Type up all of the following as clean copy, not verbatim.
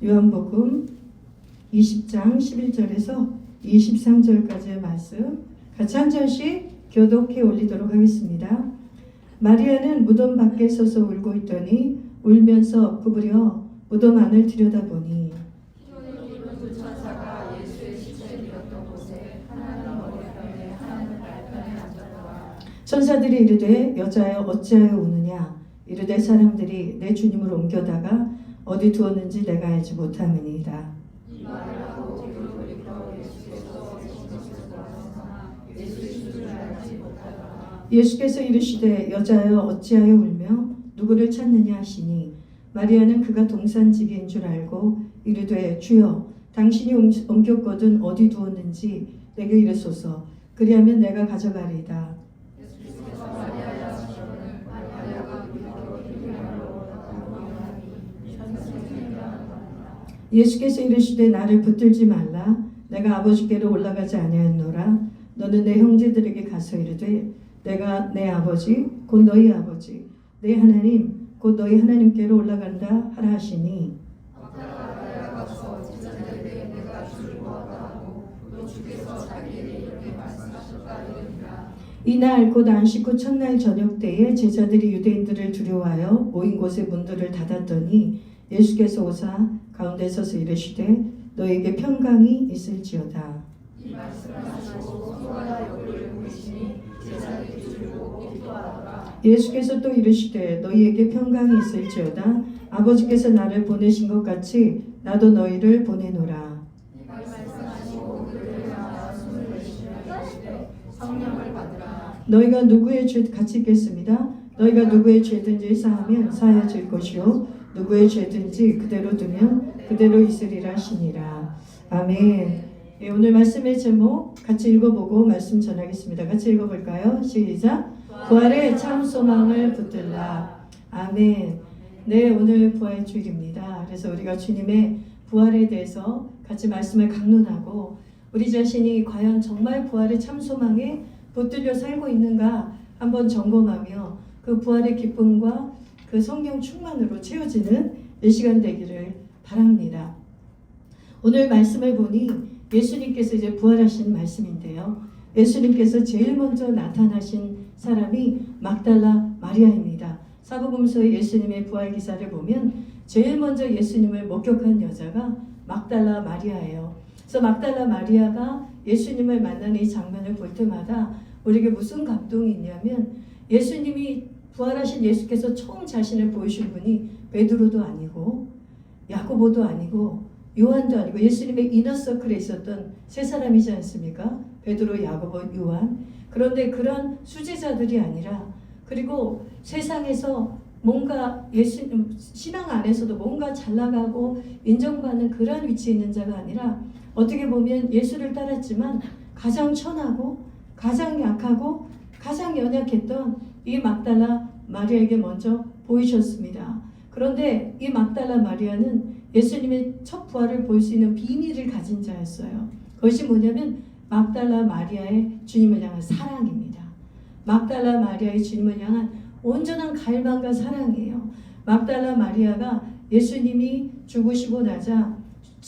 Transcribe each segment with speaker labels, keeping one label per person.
Speaker 1: 요한복음 20장 11절에서 23절까지의 말씀 같이 한 절씩 교독해 올리도록 하겠습니다. 마리아는 무덤 밖에 서서 울고 있더니 울면서 구부려 무덤 안을 들여다보니 천사들이 이르되 여자여 어찌하여 우느냐 이르되 사람들이 내 주님을 옮겨다가 어디 두었는지 내가 알지 못함이니이다. 예수께서 이르시되 여자여 어찌하여 울며 누구를 찾느냐 하시니 마리아는 그가 동산지기인 줄 알고 이르되 주여 당신이 옮겼거든 어디 두었는지 내게 이르소서 그리하면 내가 가져가리이다. 예수께서 이르시되 나를 붙들지 말라 내가 아버지께로 올라가지 아니하였노라 너는 내 형제들에게 가서 이르되 내가 내 아버지 곧 너희 아버지 내 하나님 곧 너희 하나님께로 올라간다 하라 하시니 이날 곧 안식 후 첫날 저녁 때에 제자들이 유대인들을 두려워하여 모인 곳의 문들을 닫았더니 예수께서 오사 가운데 서서 이르시되 너에게 평강이 있을지어다. 이 말씀하시고 손과 여기를 보시니 제자들이 두려워 기도하더라. 예수께서 또 이르시되 너희에게 평강이 있을지어다. 아버지께서 나를 보내신 것 같이 나도 너희를 보내노라. 이 말씀하시고 그를 향하여 숨을 내쉬며 이르시되 성령을 받으라. 너희가 누구의 죄 같이 읽겠습니다. 너희가 누구의 죄든지 사하면 사하여질 것이요 누구의 죄든지 그대로 두면 그대로 있으리라 하시니라. 아멘. 예, 오늘 말씀의 제목 같이 읽어보고 말씀 전하겠습니다. 같이 읽어볼까요? 시작. 부활의 참 소망을 붙들라. 아멘. 네, 오늘 부활 주일입니다. 그래서 우리가 주님의 부활에 대해서 같이 말씀을 강론하고 우리 자신이 과연 정말 부활의 참 소망에 붙들려 살고 있는가 한번 점검하며 그 부활의 기쁨과 그 성령 충만으로 채워지는 이 시간 되기를 바랍니다. 오늘 말씀을 보니 예수님께서 이제 부활하신 말씀인데요. 예수님께서 제일 먼저 나타나신 사람이 막달라 마리아입니다. 사복음서의 예수님의 부활 기사를 보면 제일 먼저 예수님을 목격한 여자가 막달라 마리아예요. 그래서 막달라 마리아가 예수님을 만나는 이 장면을 볼 때마다 우리에게 무슨 감동이 있냐면 예수님이 부활하신 예수께서 처음 자신을 보이신 분이 베드로도 아니고 야고보도 아니고 요한도 아니고 예수님의 이너서클에 있었던 세 사람이지 않습니까? 베드로, 야고보, 요한. 그런데 그런 수제자들이 아니라 그리고 세상에서 뭔가 신앙 안에서도 뭔가 잘 나가고 인정받는 그런 위치에 있는 자가 아니라 어떻게 보면 예수를 따랐지만 가장 천하고 가장 약하고 가장 연약했던 이 막달라 마리아에게 먼저 보이셨습니다. 그런데 이 막달라 마리아는 예수님의 첫 부활을 볼 수 있는 비밀을 가진 자였어요. 그것이 뭐냐면 막달라 마리아의 주님을 향한 사랑입니다. 막달라 마리아의 주님을 향한 온전한 갈망과 사랑이에요. 막달라 마리아가 예수님이 죽으시고 나자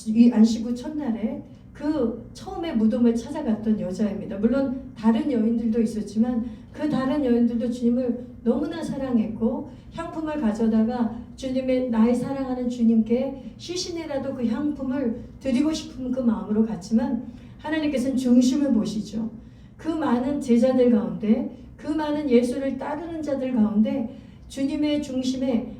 Speaker 1: 이 안식 후 첫날에 그 처음에 무덤을 찾아갔던 여자입니다. 물론 다른 여인들도 있었지만 그 다른 여인들도 주님을 너무나 사랑했고 향품을 가져다가 주님의 나의 사랑하는 주님께 시신이라도 그 향품을 드리고 싶은 그 마음으로 갔지만 하나님께서는 중심을 보시죠. 그 많은 제자들 가운데 그 많은 예수를 따르는 자들 가운데 주님의 중심에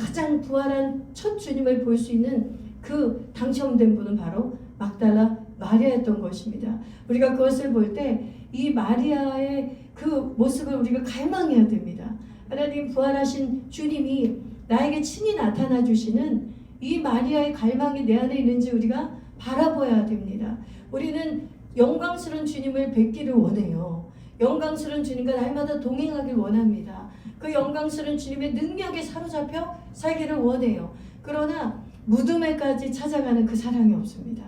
Speaker 1: 가장 부활한 첫 주님을 볼 수 있는 그 당첨된 분은 바로 막달라 마리아였던 것입니다. 우리가 그것을 볼 때 이 마리아의 그 모습을 우리가 갈망해야 됩니다. 하나님 부활하신 주님이 나에게 친히 나타나 주시는 이 마리아의 갈망이 내 안에 있는지 우리가 바라봐야 됩니다. 우리는 영광스러운 주님을 뵙기를 원해요. 영광스러운 주님과 날마다 동행하길 원합니다. 그 영광스러운 주님의 능력에 사로잡혀 살기를 원해요. 그러나 무덤에까지 찾아가는 그 사랑이 없습니다.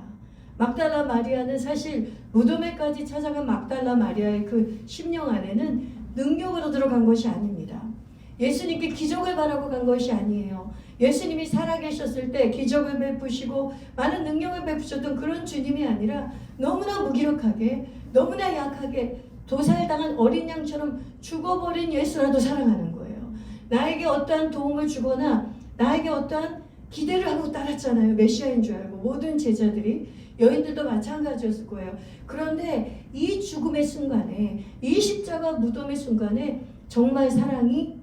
Speaker 1: 막달라 마리아는 사실 무덤에까지 찾아간 막달라 마리아의 그 심령 안에는 능력으로 들어간 것이 아닙니다. 예수님께 기적을 바라고 간 것이 아니에요. 예수님이 살아계셨을 때 기적을 베푸시고 많은 능력을 베푸셨던 그런 주님이 아니라 너무나 무기력하게, 너무나 약하게 도살당한 어린 양처럼 죽어버린 예수라도 사랑하는 거예요. 나에게 어떠한 도움을 주거나 나에게 어떠한 기대를 하고 따랐잖아요. 메시아인 줄 알고. 모든 제자들이, 여인들도 마찬가지였을 거예요. 그런데 이 죽음의 순간에, 이 십자가 무덤의 순간에 정말 사랑이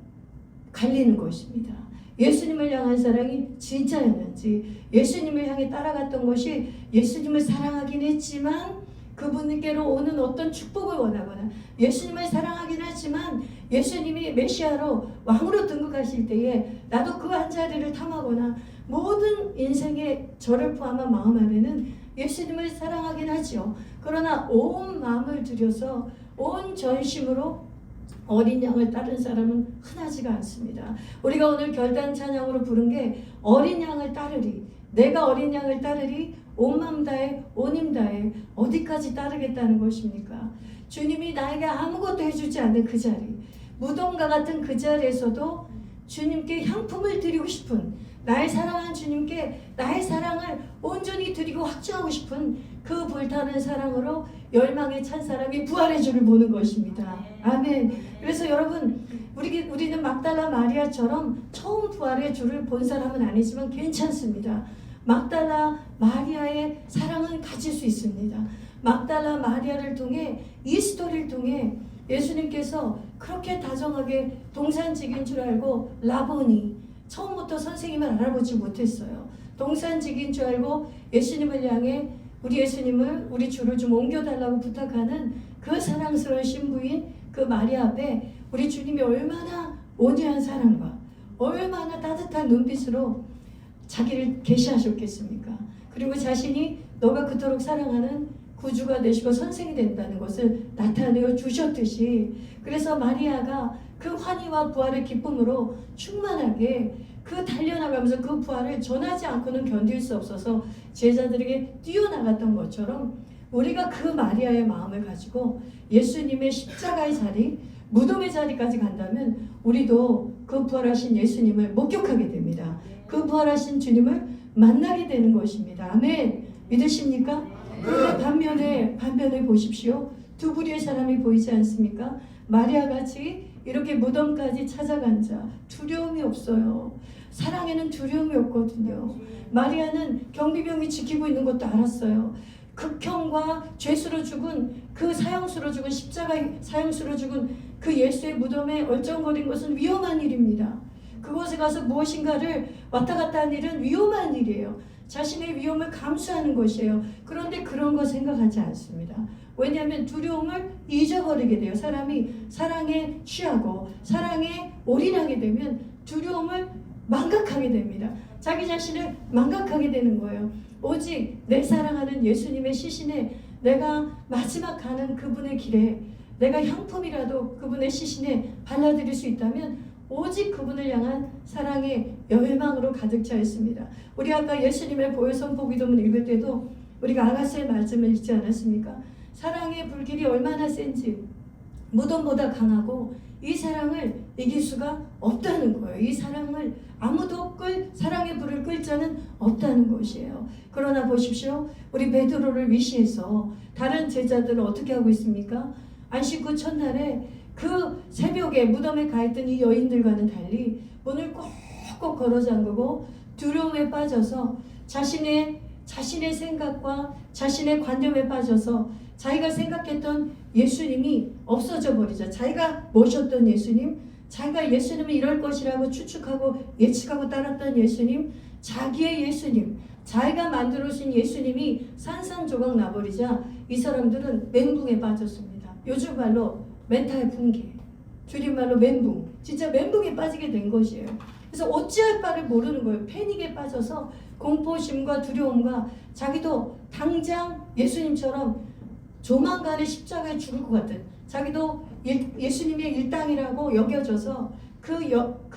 Speaker 1: 갈리는 것입니다. 예수님을 향한 사랑이 진짜였는지, 예수님을 향해 따라갔던 것이 예수님을 사랑하긴 했지만 그분께로 오는 어떤 축복을 원하거나, 예수님을 사랑하긴 하지만 예수님이 메시아로 왕으로 등극하실 때에 나도 그 한 자리를 탐하거나, 모든 인생의 저를 포함한 마음 안에는 예수님을 사랑하긴 하죠. 그러나 온 마음을 들여서 온 전심으로 어린 양을 따른 사람은 흔하지가 않습니다. 우리가 오늘 결단 찬양으로 부른 게 어린 양을 따르리, 내가 어린 양을 따르리, 온 마음 다해 온 힘 다해 어디까지 따르겠다는 것입니까? 주님이 나에게 아무것도 해주지 않는 그 자리, 무덤과 같은 그 자리에서도 주님께 향품을 드리고 싶은, 나의 사랑한 주님께 나의 사랑을 온전히 드리고 확증하고 싶은 그 불타는 사랑으로 열망에 찬 사람이 부활의 주를 보는 것입니다. 아멘. 그래서 여러분, 우리는 막달라 마리아처럼 처음 부활의 주를 본 사람은 아니지만 괜찮습니다. 막달라 마리아의 사랑은 가질 수 있습니다. 막달라 마리아를 통해, 이 스토리를 통해 예수님께서 그렇게 다정하게 동산직인 줄 알고 라보니, 처음부터 선생님을 알아보지 못했어요. 동산직인 줄 알고 예수님을 향해 우리 예수님을, 우리 주를 좀 옮겨달라고 부탁하는 그 사랑스러운 신부인 그 마리아 앞에 우리 주님이 얼마나 온유한 사랑과 얼마나 따뜻한 눈빛으로 자기를 계시하셨겠습니까? 그리고 자신이 너가 그토록 사랑하는 구주가 되시고 선생이 된다는 것을 나타내어 주셨듯이, 그래서 마리아가 그 환희와 부활의 기쁨으로 충만하게 그 달려나가면서 그 부활을 전하지 않고는 견딜 수 없어서 제자들에게 뛰어나갔던 것처럼, 우리가 그 마리아의 마음을 가지고 예수님의 십자가의 자리, 무덤의 자리까지 간다면 우리도 그 부활하신 예수님을 목격하게 됩니다. 그 부활하신 주님을 만나게 되는 것입니다. 아멘. 믿으십니까? 그런데 반면에 보십시오. 두 부류의 사람이 보이지 않습니까? 마리아 같이 이렇게 무덤까지 찾아간 자, 두려움이 없어요. 사랑에는 두려움이 없거든요. 마리아는 경비병이 지키고 있는 것도 알았어요. 극형과 죄수로 죽은, 그 사형수로 죽은, 십자가의 사형수로 죽은 그 예수의 무덤에 얼쩡거린 것은 위험한 일입니다. 그곳에 가서 무엇인가를 왔다 갔다 하는 일은 위험한 일이에요. 자신의 위험을 감수하는 것이에요. 그런데 그런 거 생각하지 않습니다. 왜냐하면 두려움을 잊어버리게 돼요. 사람이 사랑에 취하고 사랑에 올인하게 되면 두려움을 망각하게 됩니다. 자기 자신을 망각하게 되는 거예요. 오직 내 사랑하는 예수님의 시신에, 내가 마지막 가는 그분의 길에 내가 향품이라도 그분의 시신에 발라드릴 수 있다면 오직 그분을 향한 사랑의 열망으로 가득 차 있습니다. 우리 아까 예수님의 보혈선 기도문 읽을 때도 우리가 아가서의 말씀을 읽지 않았습니까? 사랑의 불길이 얼마나 센지 무덤보다 강하고 이 사랑을 이길 수가 없다는 거예요. 이 사랑을 아무도 사랑의 불을 끌 자는 없다는 것이에요. 그러나 보십시오. 우리 베드로를 위시해서 다른 제자들은 어떻게 하고 있습니까? 안식구 첫날에 그 새벽에 무덤에 가 있던 이 여인들과는 달리 문을 꼭꼭 걸어 잠그고 두려움에 빠져서 자신의 생각과 자신의 관념에 빠져서 자기가 생각했던 예수님이 없어져 버리죠. 자기가 모셨던 예수님, 자기가 예수님은 이럴 것이라고 추측하고 예측하고 따랐던 예수님, 자기의 예수님, 자기가 만들어주신 예수님이 산산조각 나버리자 이 사람들은 멘붕에 빠졌습니다. 요즘 말로 멘탈 붕괴, 줄임말로 멘붕, 진짜 멘붕에 빠지게 된 것이에요. 그래서 어찌할 바를 모르는 거예요. 패닉에 빠져서 공포심과 두려움과 자기도 당장 예수님처럼 조만간에 십자가에 죽을 것 같은, 자기도 예수님의 일당이라고 여겨져서 그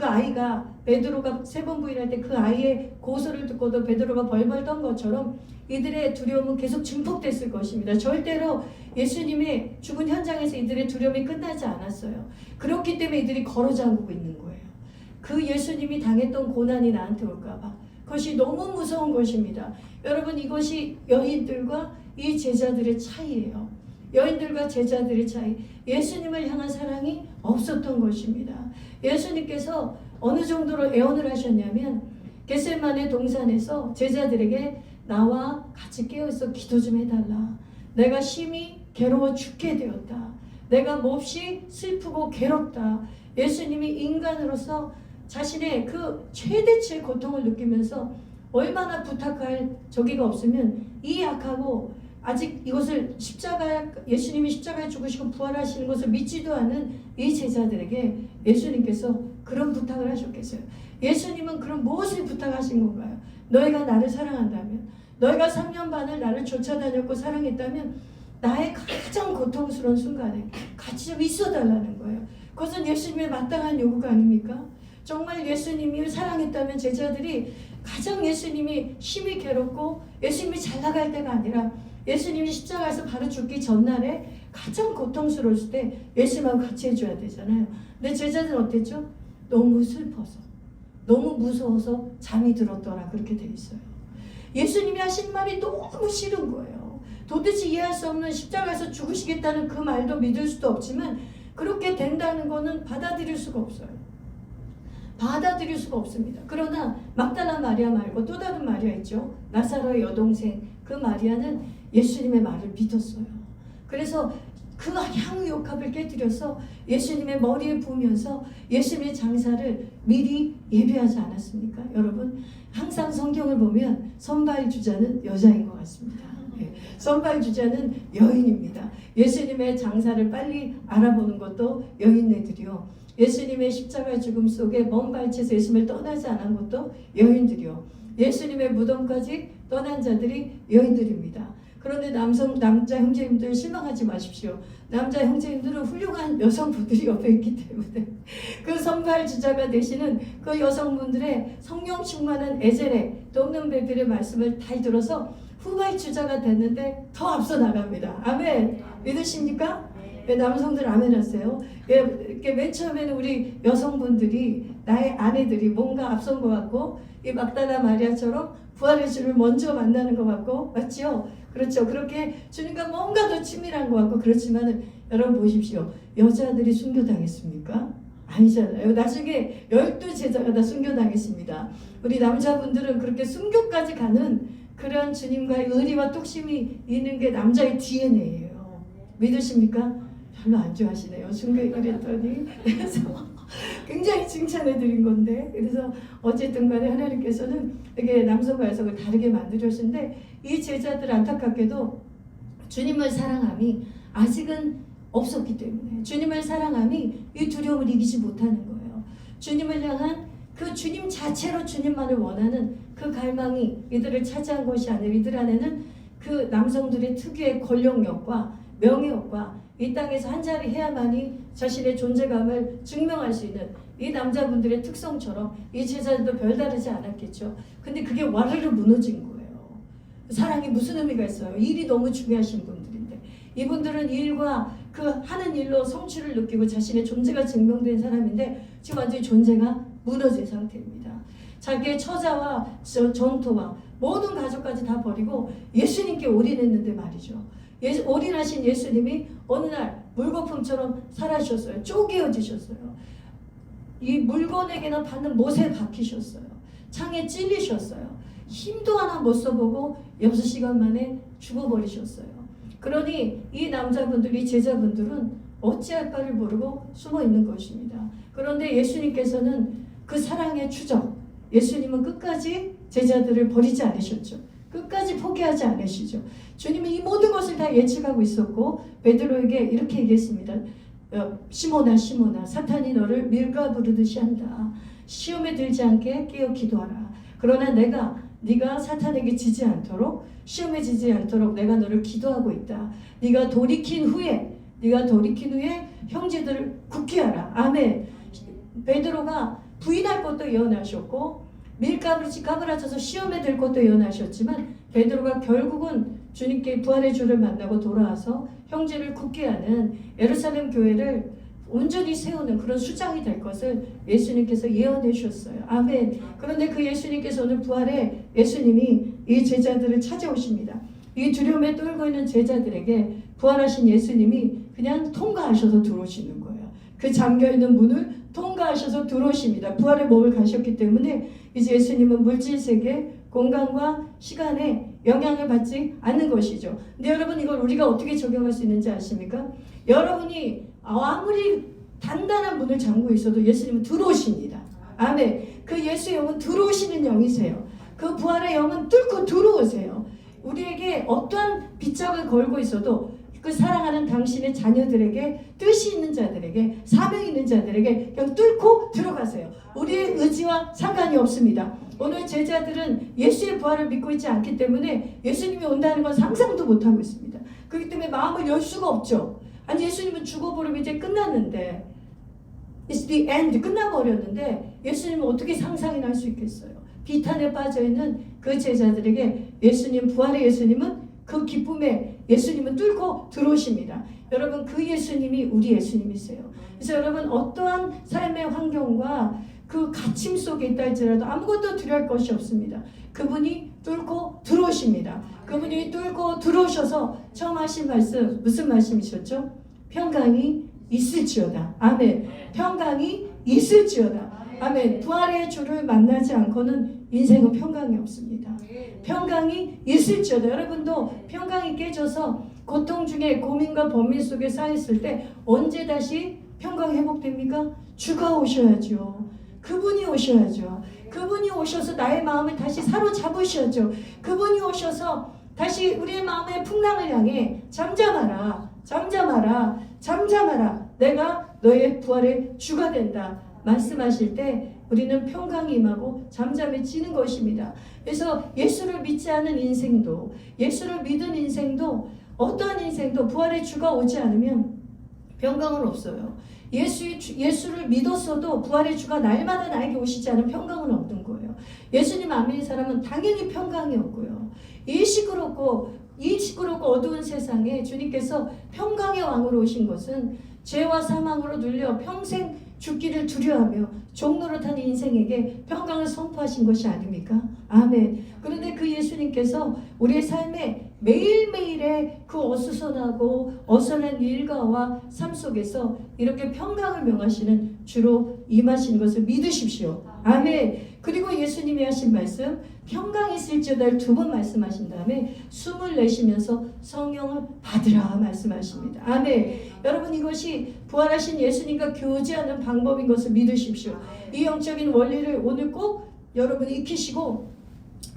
Speaker 1: 아이가, 베드로가 3번 부인할 때 그 아이의 고소를 듣고도 베드로가 벌벌 떤 것처럼 이들의 두려움은 계속 증폭됐을 것입니다. 절대로 예수님의 죽은 현장에서 이들의 두려움이 끝나지 않았어요. 그렇기 때문에 이들이 걸어 잠그고 있는 거예요. 그 예수님이 당했던 고난이 나한테 올까봐. 그것이 너무 무서운 것입니다. 여러분, 이것이 여인들과 이 제자들의 차이예요. 여인들과 제자들의 차이. 예수님을 향한 사랑이 없었던 것입니다. 예수님께서 어느 정도로 애원을 하셨냐면 겟세마네 동산에서 제자들에게 나와 같이 깨어있어 기도 좀 해달라. 내가 심히 괴로워 죽게 되었다. 내가 몹시 슬프고 괴롭다. 예수님이 인간으로서 자신의 그 최대치의 고통을 느끼면서 얼마나 부탁할 저기가 없으면 이 약하고 아직 이것을 예수님이 십자가에 죽으시고 부활하시는 것을 믿지도 않은 이 제자들에게 예수님께서 그런 부탁을 하셨겠어요. 예수님은 그럼 무엇을 부탁하신 건가요? 너희가 나를 사랑한다면, 너희가 3년 반을 나를 쫓아다녔고 사랑했다면 나의 가장 고통스러운 순간에 같이 좀 있어달라는 거예요. 그것은 예수님의 마땅한 요구가 아닙니까? 정말 예수님이 사랑했다면 제자들이 가장 예수님이 심히 괴롭고 예수님이 잘 나갈 때가 아니라 예수님이 십자가에서 바로 죽기 전날에 가장 고통스러웠을 때 예수님하고 같이 해줘야 되잖아요. 근데 제자들은 어땠죠? 너무 슬퍼서, 너무 무서워서 잠이 들었더라, 그렇게 돼 있어요. 예수님이 하신 말이 너무 싫은 거예요. 도대체 이해할 수 없는 십자가에서 죽으시겠다는 그 말도 믿을 수도 없지만 그렇게 된다는 거는 받아들일 수가 없어요. 받아들일 수가 없습니다. 그러나 막달라 마리아 말고 또 다른 마리아 있죠. 나사로의 여동생, 그 마리아는 예수님의 말을 믿었어요. 그래서 그 향유옥합을 깨뜨려서 예수님의 머리에 부으면서 예수님의 장사를 미리 예비하지 않았습니까? 여러분, 항상 성경을 보면 선발주자는 여자인 것 같습니다. 선발주자는 여인입니다. 예수님의 장사를 빨리 알아보는 것도 여인네들이요. 예수님의 십자가의 죽음 속에 먼 발치에서 예수님을 떠나지 않은 것도 여인들이요. 예수님의 무덤까지 떠난 자들이 여인들입니다. 그런데 남자 형제님들 실망하지 마십시오. 남자 형제님들은 훌륭한 여성분들이 옆에 있기 때문에 그 선발주자가 되시는 그 여성분들의 성령 충만한 에젤의 돕는 베들의 말씀을 잘 들어서 후발주자가 됐는데 더 앞서 나갑니다. 아멘. 믿으십니까? 왜 남성들 아멘 하세요? 이렇게 맨 처음에는 우리 여성분들이 나의 아내들이 뭔가 앞선 것 같고 이 막달라 마리아처럼 부활의 주를 먼저 만나는 것 같고 맞죠? 그렇죠. 그렇게 주님과 뭔가 더 친밀한 것 같고 그렇지만은 여러분 보십시오. 여자들이 순교당했습니까? 아니잖아요. 나중에 12제자가 다 순교당했습니다. 우리 남자분들은 그렇게 순교까지 가는 그런 주님과의 의리와 뚝심이 있는 게 남자의 DNA예요. 믿으십니까? 별로 안 좋아하시네요. 순교 이랬더니. 그래서 굉장히 칭찬해 드린 건데, 그래서 어쨌든 간에 하나님께서는 이게 남성과 여성을 다르게 만드셨는데 이 제자들 안타깝게도 주님을 사랑함이 아직은 없었기 때문에 주님을 사랑함이 이 두려움을 이기지 못하는 거예요. 주님을 향한 그 주님 자체로 주님만을 원하는 그 갈망이 이들을 차지한 것이 아니라 이들 안에는 그 남성들의 특유의 권력욕과 명예욕과 이 땅에서 한 자리 해야만이 자신의 존재감을 증명할 수 있는 이 남자분들의 특성처럼 이 제자들도 별다르지 않았겠죠. 근데 그게 와르르 무너진 거예요. 사랑이 무슨 의미가 있어요? 일이 너무 중요하신 분들인데 이분들은 일과 그 하는 일로 성취를 느끼고 자신의 존재가 증명된 사람인데 지금 완전히 존재가 무너진 상태입니다. 자기의 처자와 전토와 모든 가족까지 다 버리고 예수님께 올인했는데 말이죠. 올인하신 예수님이 어느 날 물거품처럼 사라지셨어요. 쪼개어지셨어요. 이 물건에게나 받는 못에 박히셨어요. 창에 찔리셨어요. 힘도 하나 못 써보고 6시간 만에 죽어버리셨어요. 그러니 이 남자분들이 제자분들은 어찌할까를 모르고 숨어 있는 것입니다. 그런데 예수님께서는 그 사랑의 추적, 예수님은 끝까지 제자들을 버리지 않으셨죠. 끝까지 포기하지 않으시죠. 주님은 이 모든 것을 다 예측하고 있었고 베드로에게 이렇게 얘기했습니다. 시몬아 시몬아 사탄이 너를 밀가 부르듯이 한다. 시험에 들지 않게 깨어 기도하라. 그러나 네가 사탄에게 지지 않도록 시험에 지지 않도록 내가 너를 기도하고 있다. 네가 돌이킨 후에 형제들을 굳게 하라. 아멘. 베드로가 부인할 것도 예언하셨고 밀가부르치 까무라쳐서 시험에 들 것도 예언하셨지만 베드로가 결국은 주님께 부활의 주를 만나고 돌아와서 형제를 굳게 하는 예루살렘 교회를 온전히 세우는 그런 수장이 될 것을 예수님께서 예언해 주셨어요. 아멘. 그런데 그 예수님께서 오늘 부활에 예수님이 이 제자들을 찾아오십니다. 이 두려움에 떨고 있는 제자들에게 부활하신 예수님이 그냥 통과하셔서 들어오시는 거예요. 그 잠겨있는 문을 통과하셔서 들어오십니다. 부활의 몸을 가셨기 때문에 이제 예수님은 물질세계, 공간과 시간에 영향을 받지 않는 것이죠. 근데 여러분, 이걸 우리가 어떻게 적용할 수 있는지 아십니까? 여러분이 아무리 단단한 문을 잠그고 있어도 예수님은 들어오십니다. 아멘. 그 예수의 영은 들어오시는 영이세요. 그 부활의 영은 뚫고 들어오세요. 우리에게 어떠한 빗장을 걸고 있어도 그 사랑하는 당신의 자녀들에게, 뜻이 있는 자들에게, 사명이 있는 자들에게 그냥 뚫고 들어가세요. 우리의 의지와 상관이 없습니다. 오늘 제자들은 예수의 부활을 믿고 있지 않기 때문에 예수님이 온다는 건 상상도 못하고 있습니다. 그렇기 때문에 마음을 열 수가 없죠. 아니, 예수님은 죽어버리면 이제 끝났는데, It's the end, 끝나버렸는데 예수님은 어떻게 상상이나 할 수 있겠어요? 비탄에 빠져있는 그 제자들에게 예수님, 부활의 예수님은 그 기쁨에 예수님은 뚫고 들어오십니다. 여러분, 그 예수님이 우리 예수님이세요. 그래서 여러분, 어떠한 삶의 환경과 그 갇힘 속에 있다 할지라도 아무것도 두려울 것이 없습니다. 그분이 뚫고 들어오십니다. 그분이 뚫고 들어오셔서 처음 하신 말씀, 무슨 말씀이셨죠? 평강이 있을지어다. 아멘. 평강이 있을지어다. 아멘. 부활의 주를 만나지 않고는 인생은 평강이 없습니다. 평강이 있을지어다. 여러분도 평강이 깨져서 고통 중에 고민과 번민 속에 쌓였을 때 언제 다시 평강이 회복됩니까? 주가 오셔야죠. 그분이 오셔야죠. 그분이 오셔서 나의 마음을 다시 사로잡으셔야죠. 그분이 오셔서 다시 우리의 마음의 풍랑을 향해 잠잠하라, 잠잠하라, 잠잠하라. 내가 너의 부활의 주가 된다. 말씀하실 때 우리는 평강이 임하고 잠잠해지는 것입니다. 그래서 예수를 믿지 않은 인생도, 예수를 믿은 인생도, 어떠한 인생도 부활의 주가 오지 않으면 평강은 없어요. 예수를 믿었어도 부활의 주가 날마다 나에게 오시지 않은 평강은 없는 거예요. 예수님 안 믿는 사람은 당연히 평강이 없고요. 이 시끄럽고 어두운 세상에 주님께서 평강의 왕으로 오신 것은 죄와 사망으로 눌려 평생 죽기를 두려워하며 종노릇하는 인생에게 평강을 선포하신 것이 아닙니까? 아멘. 그런데 그 예수님께서 우리의 삶에 매일매일의 그 어수선하고 어선한 일과와 삶 속에서 이렇게 평강을 명하시는 주로 임하시는 것을 믿으십시오. 아멘. 그리고 예수님이 하신 말씀, 평강이 있을지어다를 2번 말씀하신 다음에 숨을 내쉬면서 성령을 받으라 말씀하십니다. 아멘. 여러분, 이것이 부활하신 예수님과 교제하는 방법인 것을 믿으십시오. 이 영적인 원리를 오늘 꼭 여러분이 익히시고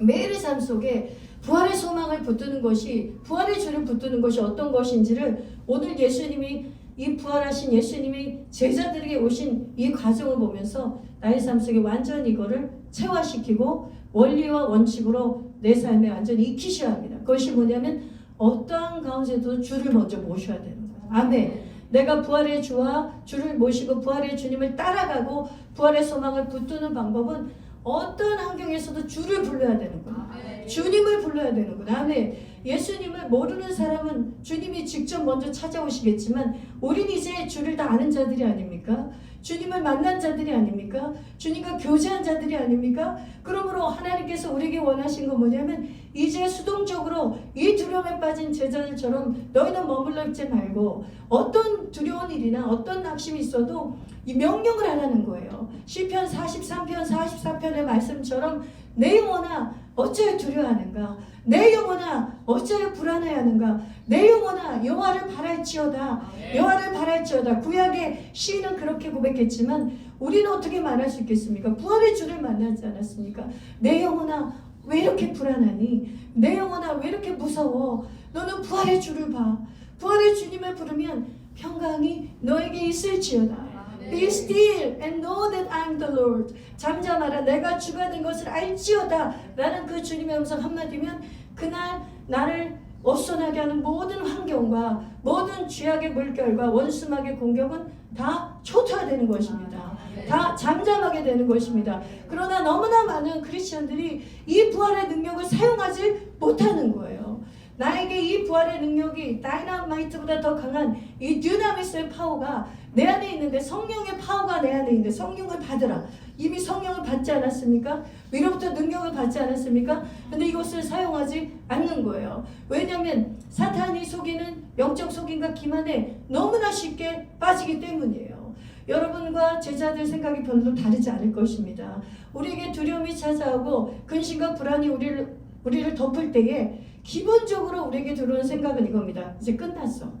Speaker 1: 매일의 삶 속에 부활의 소망을 붙드는 것이, 부활의 주를 붙드는 것이 어떤 것인지를 오늘 예수님이, 이 부활하신 예수님이 제자들에게 오신 이 과정을 보면서 나의 삶 속에 완전히 이거를 체화시키고 원리와 원칙으로 내 삶에 완전히 익히셔야 합니다. 그것이 뭐냐면 어떠한 가운데도 주를 먼저 모셔야 되는 거예요. 아멘. 내가 부활의 주와 주를 모시고 부활의 주님을 따라가고 부활의 소망을 붙드는 방법은 어떤 환경에서도 주를 불러야 되는구나. 주님을 불러야 되는구나. 아멘. 예수님을 모르는 사람은 주님이 직접 먼저 찾아오시겠지만 우린 이제 주를 다 아는 자들이 아닙니까? 주님을 만난 자들이 아닙니까? 주님과 교제한 자들이 아닙니까? 그러므로 하나님께서 우리에게 원하신 건 뭐냐면 이제 수동적으로 이 두려움에 빠진 제자들처럼 너희는 머물러 있지 말고 어떤 두려운 일이나 어떤 낙심이 있어도 이 명령을 하라는 거예요. 시편 43편 44편의 말씀처럼 내 영혼아 어찌하여 두려워하는가? 내 영혼아 어찌하여 불안해하는가? 내 영혼아 여호와를 바랄지어다. 여호와를 바랄지어다. 구약의 시인은 그렇게 고백했지만 우리는 어떻게 말할 수 있겠습니까? 부활의 주를 만나지 않았습니까? 내 영혼아 왜 이렇게 불안하니? 내 영혼아 왜 이렇게 무서워? 너는 부활의 주를 봐. 부활의 주님을 부르면 평강이 너에게 있을지어다. Be still and know that I am the Lord. 잠잠하라 내가 주가 된 것을 알지어다 라는 그 주님의 음성 한마디면 그날 나를 어수선하게 하는 모든 환경과 모든 죄악의 물결과 원수막의 공격은 다 초토화되는 것입니다. 다 잠잠하게 되는 것입니다. 그러나 너무나 많은 크리스천들이 이 부활의 능력을 사용하지 못하는 거예요. 나에게 이 부활의 능력이 다이너마이트보다 더 강한 이 듀나미스의 파워가 내 안에 있는데, 성령의 파워가 내 안에 있는데 성령을 받으라. 이미 성령을 받지 않았습니까? 위로부터 능력을 받지 않았습니까? 근데 이것을 사용하지 않는 거예요. 왜냐하면 사탄이 속이는 영적 속임과 기만에 너무나 쉽게 빠지기 때문이에요. 여러분과 제자들 생각이 별로 다르지 않을 것입니다. 우리에게 두려움이 찾아오고 근심과 불안이 우리를 덮을 때에 기본적으로 우리에게 들어오는 생각은 이겁니다. 이제 끝났어.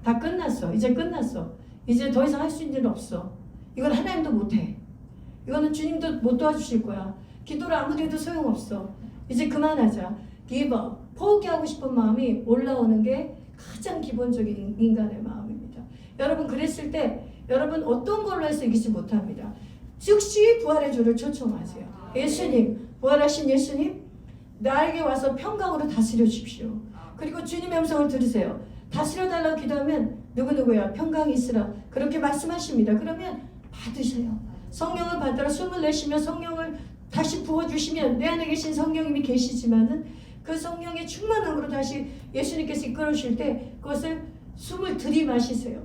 Speaker 1: 다 끝났어. 이제 끝났어. 이제 더 이상 할 수 있는 일 없어. 이건 하나님도 못해. 이거는 주님도 못 도와주실 거야. 기도를 아무리 해도 소용없어. 이제 그만하자. give up. 포기하고 싶은 마음이 올라오는 게 가장 기본적인 인간의 마음입니다. 여러분, 그랬을 때 여러분 어떤 걸로 해서 이기지 못합니다. 즉시 부활의 주를 초청하세요. 예수님, 부활하신 예수님, 나에게 와서 평강으로 다스려 주십시오. 그리고 주님의 음성을 들으세요. 다스려 달라고 기도하면 누구누구야 평강이 있으라 그렇게 말씀하십니다. 그러면 받으세요. 성령을 받으라. 숨을 내쉬며 성령을 다시 부어주시면 내 안에 계신 성령님이 계시지만은 그 성령의 충만함으로 다시 예수님께서 이끌어 주실 때 그것을 숨을 들이마시세요.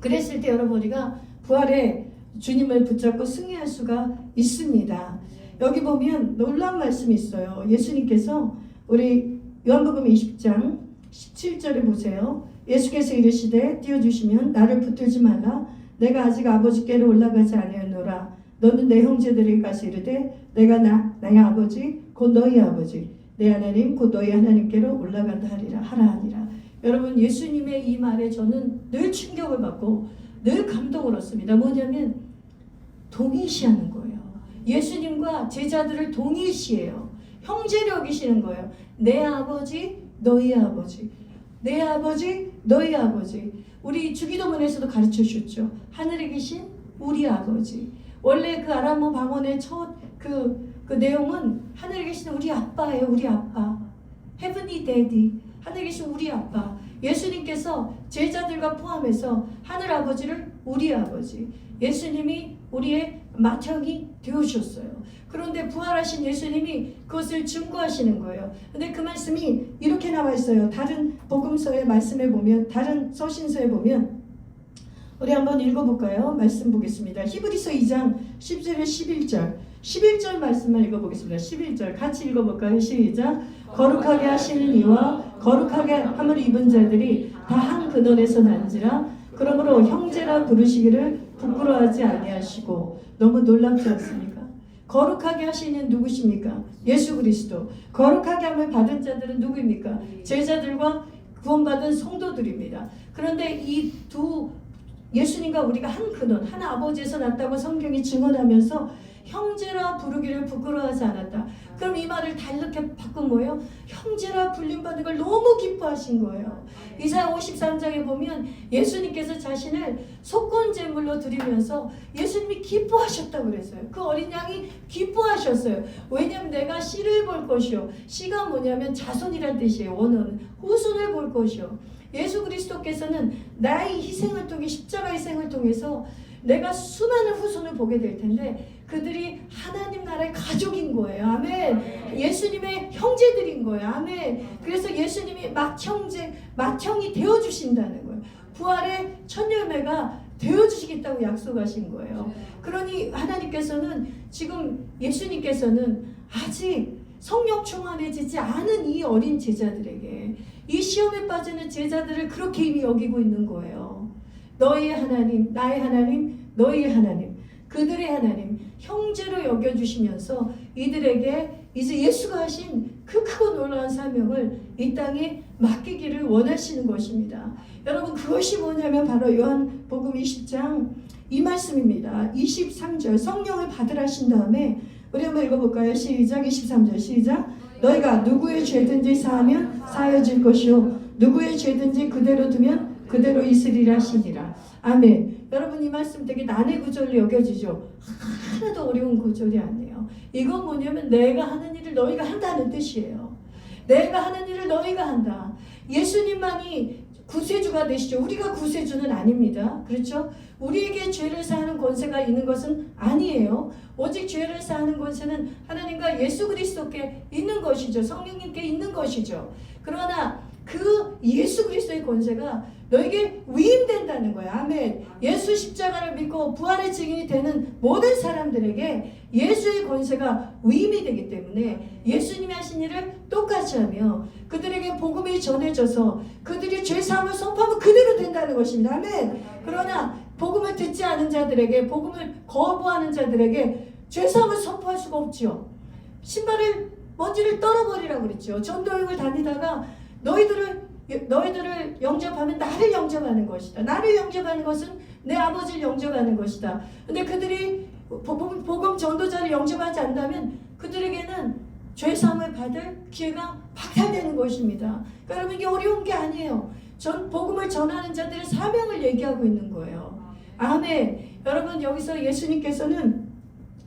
Speaker 1: 그랬을 때 여러분, 우리가 부활의 주님을 붙잡고 승리할 수가 있습니다. 여기 보면 놀라운 말씀이 있어요. 예수님께서 우리 요한복음 20장 17절에 보세요. 예수께서 이르시되 띄워주시면 나를 붙들지 말라. 내가 아직 아버지께로 올라가지 아니하노라. 너는 내 형제들에게 가서 이르되 내가 나의 아버지 곧 너희 아버지 내 하나님 곧 너희 하나님께로 올라간다 하라 하니라. 여러분, 예수님의 이 말에 저는 늘 충격을 받고 늘 감동을 얻습니다. 뭐냐면 동일시하는 거예요. 예수님과 제자들을 동일시해요. 형제로 여기시는 거예요. 내 아버지 너희 아버지, 내 아버지 너희 아버지. 우리 주기도문에서도 가르쳐 주셨죠. 하늘에 계신 우리 아버지. 원래 그 아람어 방언의 첫 그 내용은 하늘에 계신 우리 아빠예요. 우리 아빠. Heavenly Daddy. 하늘에 계신 우리 아빠. 예수님께서 제자들과 포함해서 하늘 아버지를 우리 아버지. 예수님이 우리의 맏형이 되어주셨어요. 그런데 부활하신 예수님이 그것을 증거하시는 거예요. 근데 그 말씀이 이렇게 나와 있어요. 다른 복음서의 말씀에 보면, 다른 서신서에 보면, 우리 한번 읽어볼까요? 말씀 보겠습니다. 히브리서 2장 10절에 11절 말씀만 읽어보겠습니다. 11절 같이 읽어볼까요? 시작. 거룩하게 하시는 이와 거룩하게 함을 입은 자들이 다 한 근원에서 난지라. 그러므로 형제라 부르시기를 부끄러워하지 아니하시고. 너무 놀랍지 않습니까? 거룩하게 하시는 누구십니까? 예수 그리스도. 거룩하게 함을 받은 자들은 누구입니까? 제자들과 구원받은 성도들입니다. 그런데 이 두 예수님과 우리가 한 근원, 한 아버지에서 났다고 성경이 증언하면서 형제라 부르기를 부끄러워하지 않았다. 그럼 이 말을 다르게 바꾼 거예요. 형제라 불림받는 걸 너무 기뻐하신 거예요. 이사야 53장에 보면 예수님께서 자신을 속건제물로 드리면서 예수님이 기뻐하셨다고 그랬어요. 그 어린 양이 기뻐하셨어요. 왜냐하면 내가 씨를 볼 것이요. 씨가 뭐냐면 자손이란 뜻이에요. 원어는 후손을 볼 것이요. 예수 그리스도께서는 나의 희생을 통해, 십자가 희생을 통해서 내가 수많은 후손을 보게 될 텐데 그들이 하나님 나라의 가족인 거예요. 아멘. 예수님의 형제들인 거예요. 아멘. 그래서 예수님이 맏형이 되어주신다는 거예요. 부활의 첫 열매가 되어주시겠다고 약속하신 거예요. 그러니 하나님께서는 지금 예수님께서는 아직 성령 충만해지지 않은 이 어린 제자들에게, 이 시험에 빠지는 제자들을 그렇게 이미 여기고 있는 거예요. 너희의 하나님, 나의 하나님, 너희의 하나님, 그들의 하나님, 형제로 여겨주시면서 이들에게 이제 예수가 하신 그 크고 놀라운 사명을 이 땅에 맡기기를 원하시는 것입니다. 여러분, 그것이 뭐냐면 바로 요한복음 20장 이 말씀입니다. 23절 성령을 받으라 하신 다음에 우리 한번 읽어볼까요? 시작. 23절 시작. 너희가 누구의 죄든지 사하면 사하여질 것이요 누구의 죄든지 그대로 두면 그대로 있으리라 하시니라. 아멘. 여러분, 이 말씀 되게 난해 구절로 여겨지죠. 하나도 어려운 구절이 아니에요. 이건 뭐냐면 내가 하는 일을 너희가 한다는 뜻이에요. 내가 하는 일을 너희가 한다. 예수님만이 구세주가 되시죠. 우리가 구세주는 아닙니다. 그렇죠? 우리에게 죄를 사하는 권세가 있는 것은 아니에요. 오직 죄를 사하는 권세는 하나님과 예수 그리스도께 있는 것이죠. 성령님께 있는 것이죠. 그러나 그 예수 그리스도의 권세가 너에게 위임된다는 거야. 아멘. 예수 십자가를 믿고 부활의 증인이 되는 모든 사람들에게 예수의 권세가 위임이 되기 때문에 예수님이 하신 일을 똑같이 하며 그들에게 복음이 전해져서 그들이 죄사함을 선포하면 그대로 된다는 것입니다. 아멘. 그러나 복음을 듣지 않은 자들에게, 복음을 거부하는 자들에게 죄사함을 선포할 수가 없지요. 신발을 먼지를 떨어버리라고 그랬죠. 전도여행을 다니다가 너희들을 영접하면 나를 영접하는 것이다. 나를 영접하는 것은 내 아버지를 영접하는 것이다. 근데 그들이 복음 전도자를 영접하지 않는다면 그들에게는 죄사함을 받을 기회가 박탈되는 것입니다. 그러니까 여러분 이게 어려운 게 아니에요. 복음을 전하는 자들의 사명을 얘기하고 있는 거예요. 아멘. 여러분 여기서 예수님께서는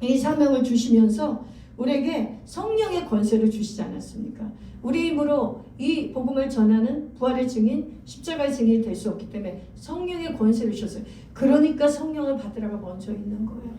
Speaker 1: 이 사명을 주시면서 우리에게 성령의 권세를 주시지 않았습니까? 우리 힘으로 이 복음을 전하는 부활의 증인, 십자가의 증인이 될 수 없기 때문에 성령의 권세를 주셨어요. 그러니까 성령을 받으라고 먼저 있는 거예요.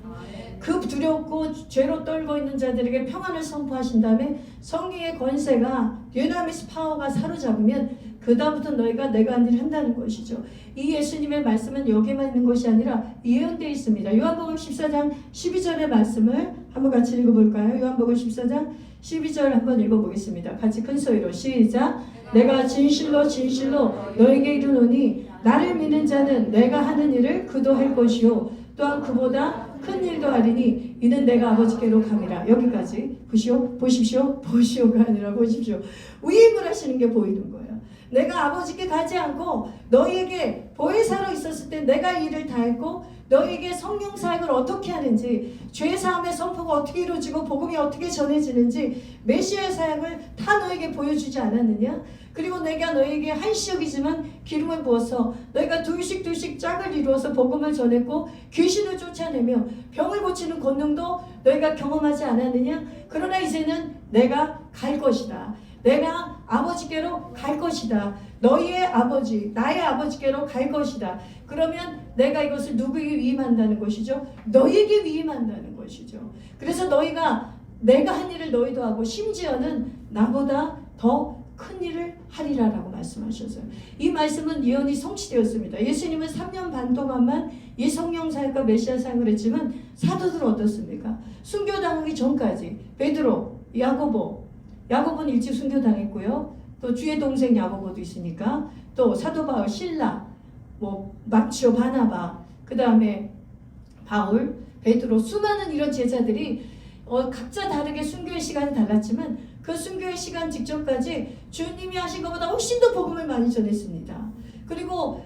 Speaker 1: 그 두렵고 죄로 떨고 있는 자들에게 평안을 선포하신 다음에 성령의 권세가 dynamis 파워가 사로잡으면 그 다음부터 너희가 내가 한 일을 한다는 것이죠. 이 예수님의 말씀은 여기만 있는 것이 아니라 예언되어 있습니다. 요한복음 14장 12절의 말씀을 한번 같이 읽어볼까요? 요한복음 14장 12절 한번 읽어보겠습니다. 같이 큰 소리로 시작. 내가 진실로 진실로 너에게 이르노니 나를 믿는 자는 내가 하는 일을 그도 할 것이요 또한 그보다 큰 일도 하리니 이는 내가 아버지께로 감이라. 여기까지 보시오가 아니라 보십시오. 위임을 하시는 게 보이는 거예요. 내가 아버지께 가지 않고 너희에게 보혜사로 있었을 때 내가 일을 다 했고 너희에게 성령 사역을 어떻게 하는지 죄사함의 선포가 어떻게 이루어지고 복음이 어떻게 전해지는지 메시아의 사역을 다 너에게 보여주지 않았느냐? 그리고 내가 너에게 한시적이지만 기름을 부어서 너희가 둘씩 짝을 이루어서 복음을 전했고 귀신을 쫓아내며 병을 고치는 권능도 너희가 경험하지 않았느냐? 그러나 이제는 내가 갈 것이다. 내가 아버지께로 갈 것이다. 너희의 아버지, 나의 아버지께로 갈 것이다. 그러면 내가 이것을 누구에게 위임한다는 것이죠? 너희에게 위임한다는 것이죠. 그래서 너희가 내가 한 일을 너희도 하고 심지어는 나보다 더 큰 일을 하리라라고 말씀하셨어요. 이 말씀은 예언이 성취되었습니다. 예수님은 3년 반 동안만 이 성령 사역과 메시아 사역을 했지만 사도들은 어떻습니까? 순교당하기 전까지 베드로, 야고보는 일찍 순교당했고요. 또 주의 동생 야고보도 있으니까 또 사도 바울, 실라, 막치오, 바나바, 그 다음에 바울, 베드로 수많은 이런 제자들이 각자 다르게 순교의 시간이 달랐지만 그 순교의 시간 직전까지 주님이 하신 것보다 훨씬 더 복음을 많이 전했습니다. 그리고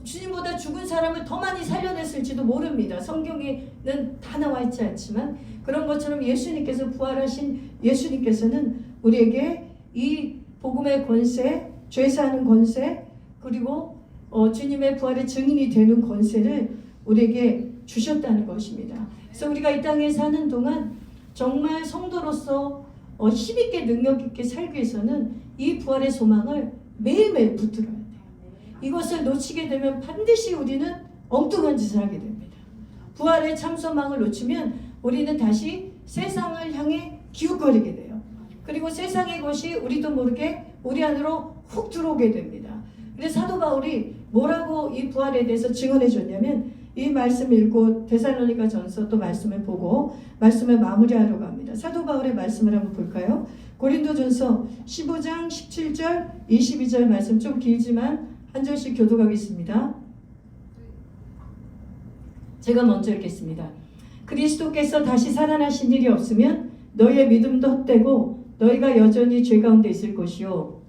Speaker 1: 주님보다 죽은 사람을 더 많이 살려냈을지도 모릅니다. 성경에는 다 나와 있지 않지만 그런 것처럼 예수님께서 부활하신 예수님께서는 우리에게 이 복음의 권세, 죄사하는 권세, 그리고 주님의 부활의 증인이 되는 권세를 우리에게 주셨다는 것입니다. 그래서 우리가 이 땅에 사는 동안 정말 성도로서 힘있게 능력있게 살기 위해서는 이 부활의 소망을 매일매일 붙들어야 돼요. 이것을 놓치게 되면 반드시 우리는 엉뚱한 짓을 하게 됩니다. 부활의 참 소망을 놓치면 우리는 다시 세상을 향해 기웃거리게 돼요. 그리고 세상의 것이 우리도 모르게 우리 안으로 훅 들어오게 됩니다. 그래서 사도 바울이 뭐라고 이 부활에 대해서 증언해 줬냐면 이 말씀 읽고 데살로니가 전서 또 말씀을 보고 말씀을 마무리하려고 합니다. 사도 바울의 말씀을 한번 볼까요? 고린도 전서 15장 17절 22절 말씀 좀 길지만 한 절씩 교독하겠습니다. 제가 먼저 읽겠습니다. 그리스도께서 다시 살아나신 일이 없으면 너희의 믿음도 헛되고 너희가 여전히 죄 가운데 있을 것이요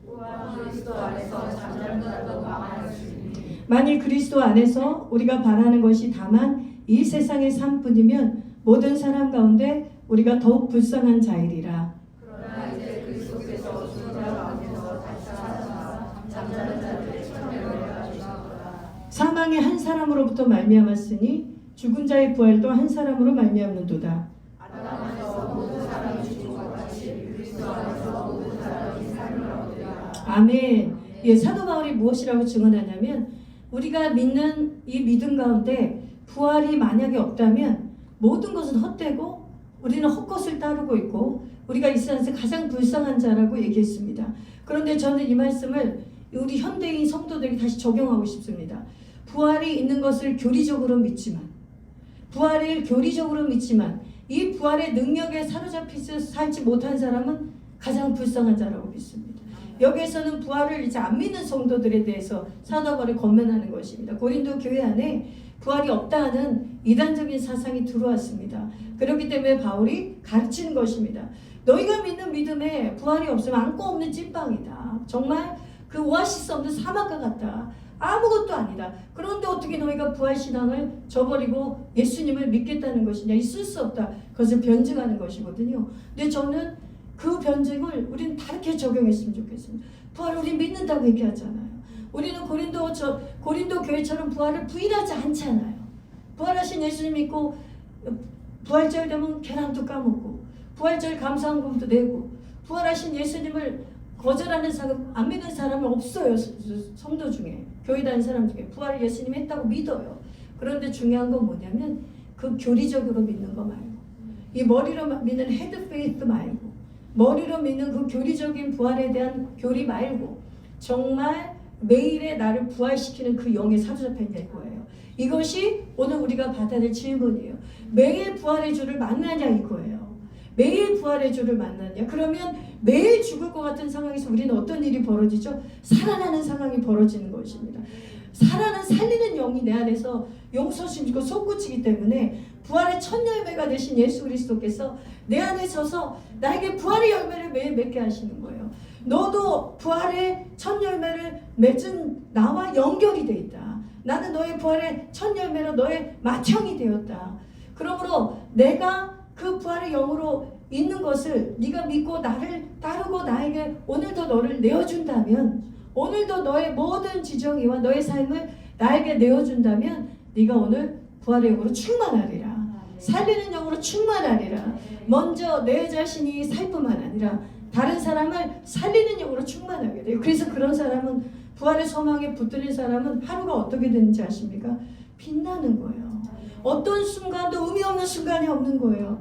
Speaker 1: 만일 그리스도 안에서 우리가 바라는 것이 다만 이 세상의 삶뿐이면 모든 사람 가운데 우리가 더욱 불쌍한 자이리라.
Speaker 2: 그러나 이제 그리스도께서 죽은 자 가운데서 다시 살아나 잠자는 자들의 천명을 해주셨도다.
Speaker 1: 사망의 한 사람으로부터 말미암았으니 죽은 자의 부활도 한 사람으로 말미암는도다.
Speaker 2: 아담에서 모든 사람이 죽은 것 같이 그리스도 안에서 모든 사람이 삶을 얻으리라.
Speaker 1: 아멘. 사도 바울이 무엇이라고 증언하냐면 우리가 믿는 이 믿음 가운데 부활이 만약에 없다면 모든 것은 헛되고 우리는 헛것을 따르고 있고 우리가 이 세상에서 가장 불쌍한 자라고 얘기했습니다. 그런데 저는 이 말씀을 우리 현대인 성도들에게 다시 적용하고 싶습니다. 부활이 있는 것을 교리적으로 믿지만, 부활을 교리적으로 믿지만 이 부활의 능력에 사로잡히지 살지 못한 사람은 가장 불쌍한 자라고 믿습니다. 여기에서는 부활을 이제 안 믿는 성도들에 대해서 사도 바울이 권면하는 것입니다. 고린도 교회 안에 부활이 없다 하는 이단적인 사상이 들어왔습니다. 그렇기 때문에 바울이 가르치는 것입니다. 너희가 믿는 믿음에 부활이 없으면 안고 없는 찐빵이다. 정말 그 오아시스 없는 사막과 같다. 아무것도 아니다. 그런데 어떻게 너희가 부활신앙을 저버리고 예수님을 믿겠다는 것이냐. 있을 수 없다. 그것을 변증하는 것이거든요. 근데 저는 그 변증을 우리는 다르게 적용했으면 좋겠습니다. 부활을 우리 믿는다고 얘기하잖아요. 우리는 고린도 교회처럼 부활을 부인하지 않잖아요. 부활하신 예수님 믿고 부활절 되면 계란도 까먹고 부활절 감사헌금도 내고 부활하신 예수님을 거절하는 사람, 안 믿는 사람은 없어요. 성도 중에, 교회 다니는 사람 중에 부활을 예수님 했다고 믿어요. 그런데 중요한 건 뭐냐면 그 교리적으로 믿는 거 말고, 이 머리로 믿는 헤드 페이스 말고, 머리로 믿는 그 교리적인 부활에 대한 교리 말고 정말 매일의 나를 부활시키는 그 영에 사로잡혀 있는 거예요. 이것이 오늘 우리가 받아야 될 질문이에요. 매일 부활의 주를 만나냐 이거예요. 매일 부활의 주를 만나냐. 그러면 매일 죽을 것 같은 상황에서 우리는 어떤 일이 벌어지죠? 살아나는 상황이 벌어지는 것입니다. 살리는 영이 내 안에서 용서심이고 솟구치기 때문에 부활의 첫 열매가 되신 예수 그리스도께서 내 안에 서서 나에게 부활의 열매를 매일 맺게 하시는 거예요. 너도 부활의 첫 열매를 맺은 나와 연결이 돼 있다. 나는 너의 부활의 첫 열매로 너의 맏형이 되었다. 그러므로 내가 그 부활의 영으로 있는 것을 네가 믿고 나를 따르고 나에게 오늘도 너를 내어준다면, 오늘도 너의 모든 지정의와 너의 삶을 나에게 내어준다면 네가 오늘 부활의 영으로 충만하리라. 살리는 영으로 충만하리라. 먼저 내 자신이 살 뿐만 아니라 다른 사람을 살리는 영으로 충만하게 돼요. 그래서 그런 사람은, 부활의 소망에 붙들린 사람은 하루가 어떻게 되는지 아십니까? 빛나는 거예요. 어떤 순간도 의미 없는 순간이 없는 거예요.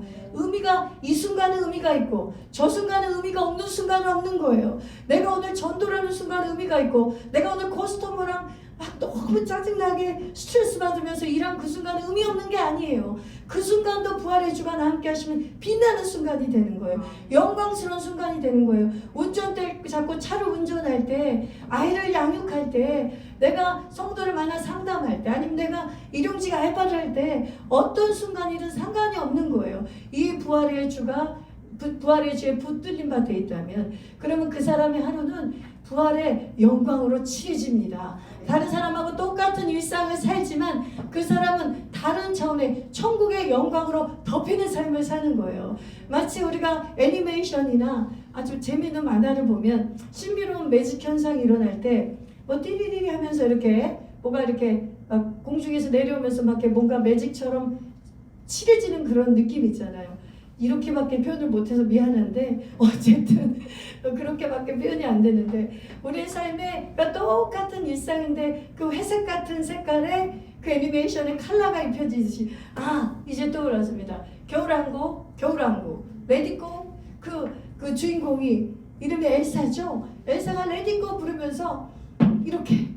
Speaker 1: 이 순간은 의미가 있고 저 순간은 의미가 없는 순간은 없는 거예요. 내가 오늘 전도라는 순간은 의미가 있고 내가 오늘 커스터머랑 막 너무 짜증나게 스트레스 받으면서 일한 그 순간은 의미 없는 게 아니에요. 그 순간도 부활의 주가 나와 함께 하시면 빛나는 순간이 되는 거예요. 영광스러운 순간이 되는 거예요. 운전대 잡고 차를 운전할 때, 아이를 양육할 때, 내가 성도를 만나 상담할 때, 아니면 내가 일용직 알바를 할 때 어떤 순간이든 상관이 없는 거예요. 이 부활의 주에 붙들린 바 돼 있다면, 그러면 그 사람의 하루는 부활의 영광으로 칠해집니다. 다른 사람하고 똑같은 일상을 살지만 그 사람은 다른 차원의 천국의 영광으로 덮이는 삶을 사는 거예요. 마치 우리가 애니메이션이나 아주 재미있는 만화를 보면 신비로운 매직 현상이 일어날 때 뭐 띠리리리 하면서 이렇게 뭐가 이렇게 공중에서 내려오면서 막 이렇게 뭔가 매직처럼 칠해지는 그런 느낌 있잖아요. 이렇게밖에 표현을 못해서 미안한데 어쨌든 그렇게밖에 표현이 안 되는데, 우리의 삶에 똑같은 일상인데 그 회색 같은 색깔의 그 애니메이션의 컬러가 입혀지듯이 이제 떠올랐습니다. 겨울왕국 레디고 그 주인공이 이름이 엘사죠. 엘사가 레디고 부르면서 이렇게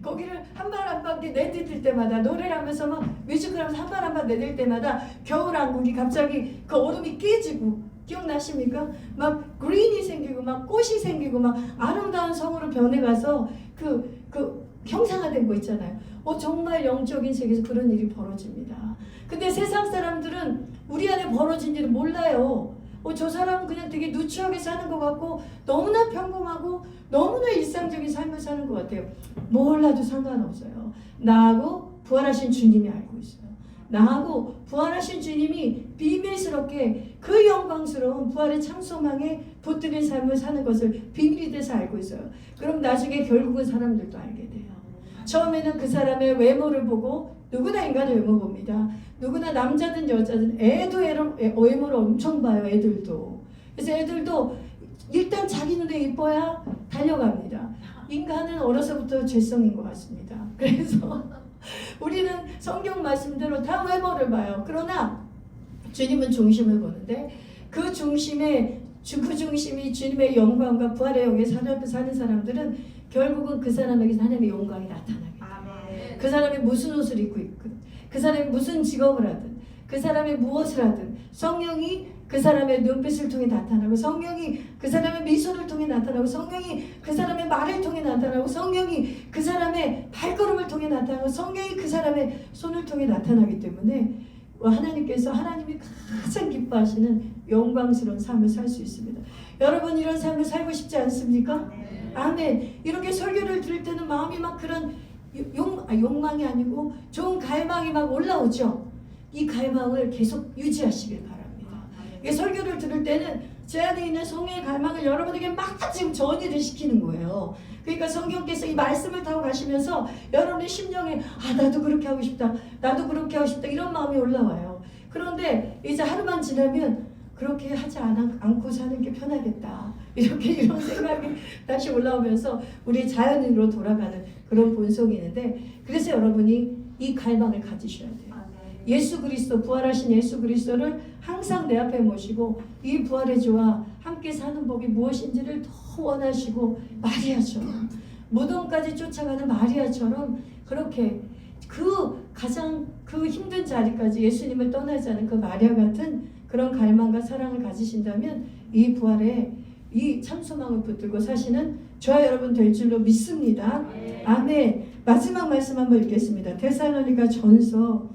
Speaker 1: 거기를 한 발 한 발 내디딜 때마다, 노래를 하면서 막 뮤직을 하면서 한 발 한 발 내딜 때마다 겨울왕국이 갑자기 그 얼음이 깨지고, 기억나십니까? 막 그린이 생기고 막 꽃이 생기고 막 아름다운 성으로 변해가서 그 형상화된 거 있잖아요. 정말 영적인 세계에서 그런 일이 벌어집니다. 근데 세상 사람들은 우리 안에 벌어진 일을 몰라요. 저 사람은 그냥 되게 누추하게 사는 것 같고 너무나 평범하고 너무나 일상적인 삶을 사는 것 같아요. 몰라도 상관없어요. 나하고 부활하신 주님이 알고 있어요. 나하고 부활하신 주님이 비밀스럽게 그 영광스러운 부활의 참소망에 붙들린 삶을 사는 것을 비밀이 돼서 알고 있어요. 그럼 나중에 결국은 사람들도 알게 돼요. 처음에는 그 사람의 외모를 보고, 누구나 인간의 외모 봅니다. 누구나 남자든 여자든 애도 외모를 엄청 봐요. 애들도. 그래서 애들도 일단 자기 눈에 이뻐야 달려갑니다. 인간은 어려서부터 죄성인 것 같습니다. 그래서 우리는 성경 말씀대로 다 외모를 봐요. 그러나 주님은 중심을 보는데, 그 중심에 그 중심이 주님의 영광과 부활의 영에 사는 사람들은 결국은 그 사람에게 하나님의 영광이 나타나게 돼요. 그 사람이 무슨 옷을 입고 있든, 그 사람이 무슨 직업을 하든, 그 사람이 무엇을 하든 성령이 그 사람의 눈빛을 통해 나타나고, 성령이 그 사람의 미소를 통해 나타나고, 성령이 그 사람의 말을 통해 나타나고, 성령이 그 사람의 발걸음을 통해 나타나고, 성령이 그 사람의 손을 통해 나타나기 때문에 하나님께서 하나님이 가장 기뻐하시는 영광스러운 삶을 살 수 있습니다. 여러분 이런 삶을 살고 싶지 않습니까? 아멘. 이렇게 설교를 들을 때는 마음이 막 그런 욕망이 아니고 좋은 갈망이 막 올라오죠. 이 갈망을 계속 유지하시길 바랍니다. 이 설교를 들을 때는 제 안에 있는 성령의 갈망을 여러분에게 막 지금 전이를 시키는 거예요. 그러니까 성경께서 이 말씀을 타고 가시면서 여러분의 심령에 나도 그렇게 하고 싶다, 나도 그렇게 하고 싶다, 이런 마음이 올라와요. 그런데 이제 하루만 지나면 그렇게 하지 않고 사는 게 편하겠다, 이런 생각이 다시 올라오면서 우리 자연으로 돌아가는 그런 본성이 있는데, 그래서 여러분이 이 갈망을 가지셔야 돼요. 예수 그리스도, 부활하신 예수 그리스도를 항상 내 앞에 모시고 이 부활의 주와 함께 사는 법이 무엇인지를 더 원하시고, 마리아처럼 무덤까지 쫓아가는 마리아처럼 그렇게 가장 힘든 자리까지 예수님을 떠나지 않은 그 마리아 같은 그런 갈망과 사랑을 가지신다면 이 부활에 이 참소망을 붙들고 사시는 저와 여러분 될 줄로 믿습니다. 아멘. 마지막 말씀 한번 읽겠습니다. 데살로니가 전서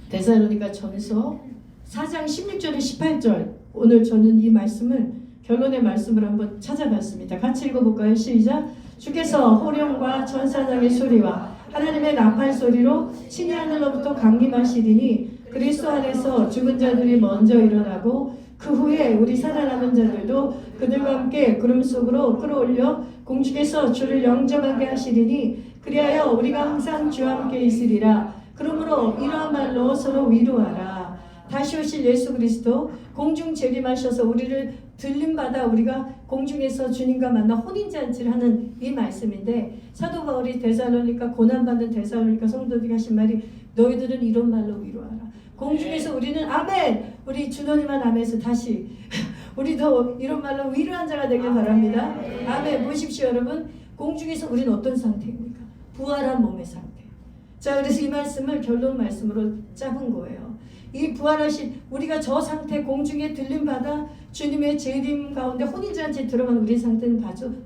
Speaker 1: 4장 16절에 18절. 오늘 저는 이 말씀을 결론의 말씀을 한번 찾아봤습니다. 같이 읽어볼까요? 시작. 주께서 호령과 천사장의 소리와 하나님의 나팔 소리로 신이 하늘로부터 강림하시리니 그리스도 안에서 죽은 자들이 먼저 일어나고 그 후에 우리 살아남은 자들도 그들과 함께 구름 속으로 끌어올려 공중에서 주를 영접하게 하시리니 그리하여 우리가 항상 주와 함께 있으리라. 그러므로 이러한 말로 서로 위로하라. 다시 오실 예수 그리스도 공중 재림하셔서 우리를 들림받아 우리가 공중에서 주님과 만나 혼인잔치를 하는 이 말씀인데, 사도 바울이 데살로니가 고난받는 데살로니가 성도들이 하신 말이 너희들은 이런 말로 위로하라. 공중에서 우리는 아멘, 우리 주노님만 아멘에서 다시 우리도 이런 말로 위로한 자가 되길 바랍니다. 아멘. 보십시오 여러분, 공중에서 우리는 어떤 상태입니까? 부활한 몸의 상태. 자, 그래서 이 말씀을 결론 말씀으로 잡은 거예요. 이 부활하신 우리가 저 상태, 공중에 들림받아 주님의 재림 가운데 혼인잔치에 들어간 우리 상태는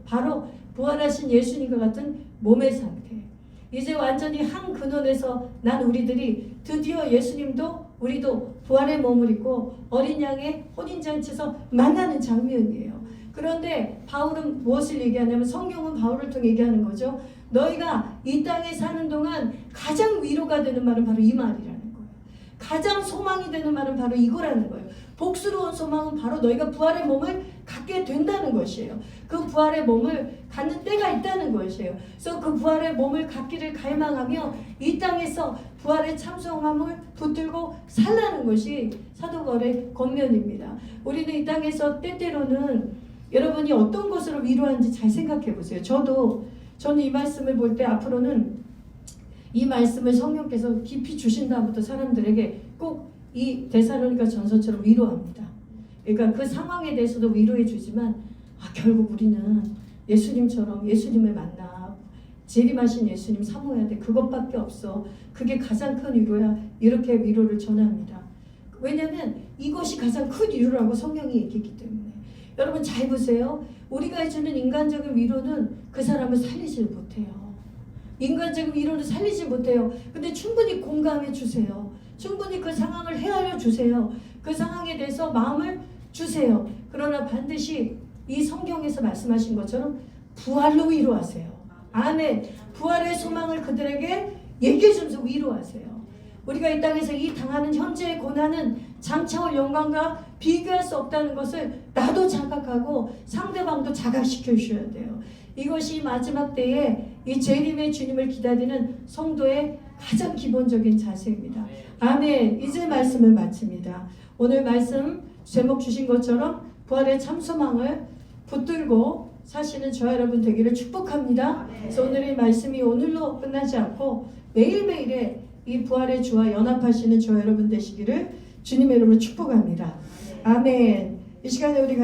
Speaker 1: 바로 부활하신 예수님과 같은 몸의 상태. 이제 완전히 한 근원에서 난 우리들이 드디어 예수님도 우리도 부활의 몸을 입고 어린 양의 혼인잔치에서 만나는 장면이에요. 그런데 바울은 무엇을 얘기하냐면, 성경은 바울을 통해 얘기하는 거죠. 너희가 이 땅에 사는 동안 가장 위로가 되는 말은 바로 이 말이라는 거예요. 가장 소망이 되는 말은 바로 이거라는 거예요. 복스러운 소망은 바로 너희가 부활의 몸을 갖게 된다는 것이에요. 그 부활의 몸을 갖는 때가 있다는 것이에요. 그래서 그 부활의 몸을 갖기를 갈망하며 이 땅에서 부활의 참소함을 붙들고 살라는 것이 사도 바울의 권면입니다. 우리는 이 땅에서 때때로는 여러분이 어떤 것으로 위로하는지 잘 생각해 보세요. 저는 이 말씀을 볼 때 앞으로는 이 말씀을 성령께서 깊이 주신 다음부터 사람들에게 꼭 이 데살로니가 전서처럼 위로합니다. 그러니까 그 상황에 대해서도 위로해 주지만 결국 우리는 예수님처럼 예수님을 만나 재림하신 예수님 사모해야 돼. 그것밖에 없어. 그게 가장 큰 위로야. 이렇게 위로를 전합니다. 왜냐하면 이것이 가장 큰 위로라고 성경이 얘기했기 때문에. 여러분 잘 보세요. 우리가 해주는 인간적인 위로는 그 사람을 살리지 못해요. 인간적인 위로는 살리지 못해요. 근데 충분히 공감해 주세요. 충분히 그 상황을 헤아려 주세요. 그 상황에 대해서 마음을 주세요. 그러나 반드시 이 성경에서 말씀하신 것처럼 부활로 위로하세요. 아멘. 부활의 소망을 그들에게 얘기해 주면서 위로하세요. 우리가 이 땅에서 이 당하는 현재의 고난은 장차올 영광과 비교할 수 없다는 것을 나도 자각하고 상대방도 자각시켜 주셔야 돼요. 이것이 마지막 때에 이 재림의 주님을 기다리는 성도의 가장 기본적인 자세입니다. 아멘. 이제 말씀을 마칩니다. 오늘 말씀 제목 주신 것처럼 부활의 참소망을 붙들고 사시는 저와 여러분 되기를 축복합니다. 그래서 오늘의 말씀이 오늘로 끝나지 않고 매일매일의 이 부활의 주와 연합하시는 저와 여러분 되시기를 주님의 이름으로 축복합니다. 아멘. 이 시간에 우리 같이